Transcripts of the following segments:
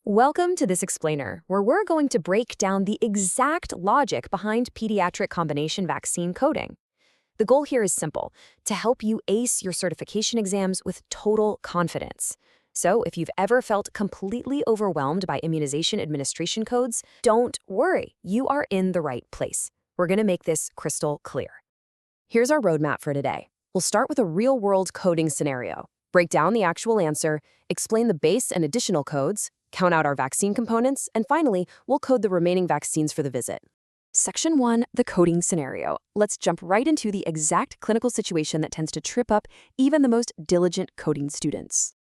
Welcome to this explainer, where we're going to break down the exact logic behind pediatric combination vaccine coding. The goal here is simple, to help you ace your certification exams with total confidence. So if you've ever felt completely overwhelmed by immunization administration codes, don't worry, you are in the right place. We're going to make this crystal clear. Here's our roadmap for today. We'll start with a real-world coding scenario, break down the actual answer, explain the base and additional codes, count out our vaccine components, and finally, we'll code the remaining vaccines for the visit. Section 1, the coding scenario. Let's jump right into the exact clinical situation that tends to trip up even the most diligent coding students.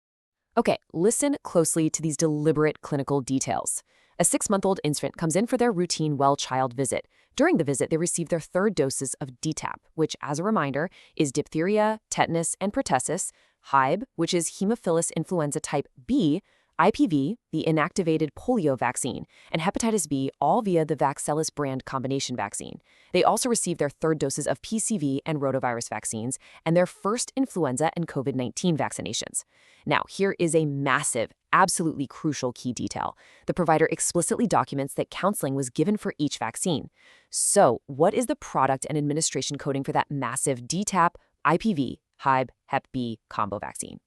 Okay, listen closely to these deliberate clinical details. A 6-month-old infant comes in for their routine well-child visit. During the visit, they receive their 3rd doses of DTaP, which, as a reminder, is diphtheria, tetanus, and pertussis, HCPCS, which is Haemophilus influenza type B, IPV, the inactivated polio vaccine, and hepatitis B, all via the Vaxelis brand combination vaccine. They also receive their 3rd doses of PCV and rotavirus vaccines and their first influenza and COVID-19 vaccinations. Now, here is a massive, absolutely crucial key detail. The provider explicitly documents that counseling was given for each vaccine. So, what is the product and administration coding for that massive DTaP, IPV, HCPCS, Hep B combo vaccine?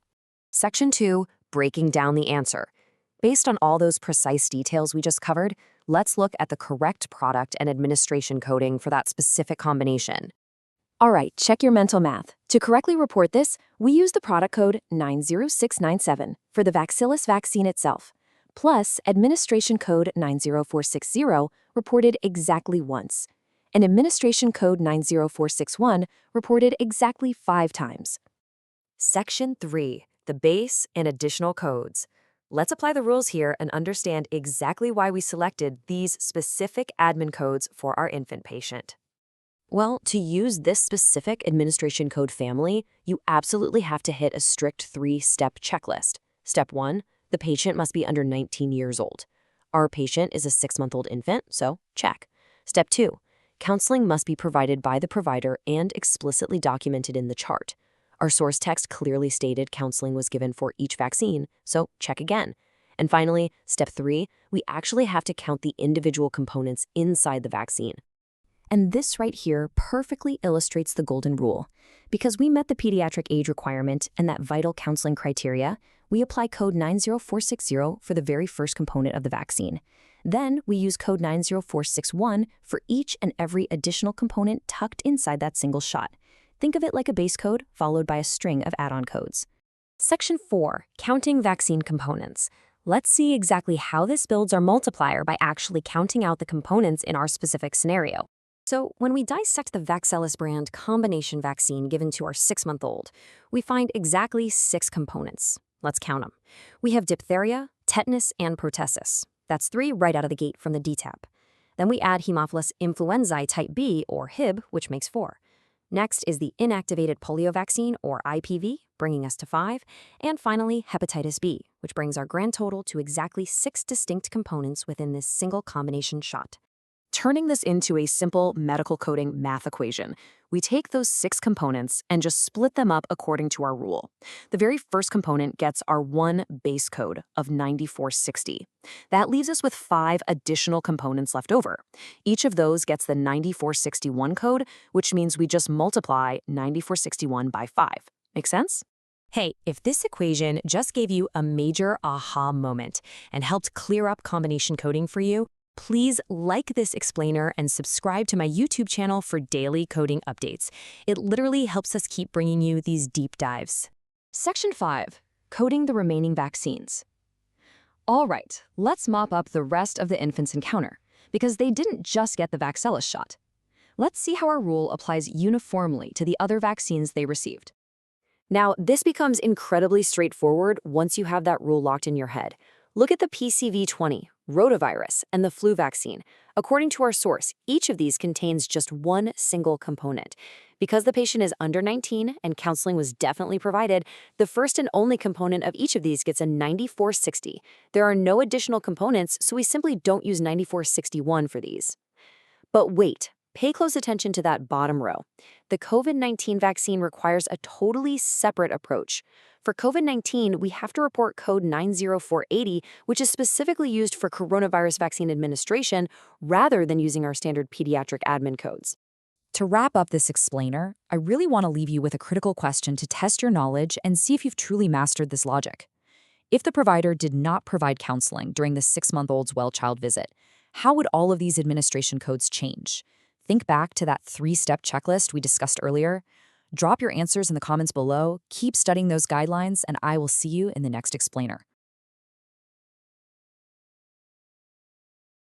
Section 2, breaking down the answer. Based on all those precise details we just covered, let's look at the correct product and administration coding for that specific combination. All right, check your mental math. To correctly report this, we use the product code 90697 for the Vaxelis vaccine itself, plus administration code 90460 reported exactly once, and administration code 90461 reported exactly 5 times. Section 3. The base and additional codes. Let's apply the rules here and understand exactly why we selected these specific admin codes for our infant patient. Well, to use this specific administration code family, you absolutely have to hit a strict 3-step checklist. Step 1, the patient must be under 19 years old. Our patient is a 6-month-old infant, so check. Step 2, counseling must be provided by the provider and explicitly documented in the chart. Our source text clearly stated counseling was given for each vaccine, so check again. And finally, step 3, we actually have to count the individual components inside the vaccine. And this right here perfectly illustrates the golden rule. Because we met the pediatric age requirement and that vital counseling criteria, we apply code 90460 for the very first component of the vaccine. Then we use code 90461 for each and every additional component tucked inside that single shot. Think of it like a base code followed by a string of add-on codes. Section 4, counting vaccine components. Let's see exactly how this builds our multiplier by actually counting out the components in our specific scenario. So when we dissect the Vaxelis brand combination vaccine given to our 6-month-old, we find exactly 6 components. Let's count them. We have diphtheria, tetanus, and pertussis. That's 3 right out of the gate from the DTaP. Then we add Haemophilus influenzae type B, or HIB, which makes 4. Next is the inactivated polio vaccine, or IPV, bringing us to 5. And finally, hepatitis B, which brings our grand total to exactly 6 distinct components within this single combination shot. Turning this into a simple medical coding math equation, we take those 6 components and just split them up according to our rule. The very first component gets our 1 base code of 9460. That leaves us with 5 additional components left over. Each of those gets the 9461 code, which means we just multiply 9461 by 5. Make sense? Hey, if this equation just gave you a major aha moment and helped clear up combination coding for you, please like this explainer and subscribe to my YouTube channel for daily coding updates. It literally helps us keep bringing you these deep dives. Section 5, coding the remaining vaccines. All right, let's mop up the rest of the infant's encounter, because they didn't just get the Vaxelis shot. Let's see how our rule applies uniformly to the other vaccines they received. Now, this becomes incredibly straightforward once you have that rule locked in your head. Look at the PCV20, rotavirus, and the flu vaccine. According to our source, each of these contains just 1 single component. Because the patient is under 19 and counseling was definitely provided, the first and only component of each of these gets a 9460. There are no additional components, so we simply don't use 9461 for these. But wait, pay close attention to that bottom row. The COVID-19 vaccine requires a totally separate approach. For COVID-19, we have to report code 90480, which is specifically used for coronavirus vaccine administration rather than using our standard pediatric admin codes. To wrap up this explainer, I really want to leave you with a critical question to test your knowledge and see if you've truly mastered this logic. If the provider did not provide counseling during the 6-month-old's well-child visit, how would all of these administration codes change? Think back to that 3-step checklist we discussed earlier. Drop your answers in the comments below, keep studying those guidelines, and I will see you in the next explainer.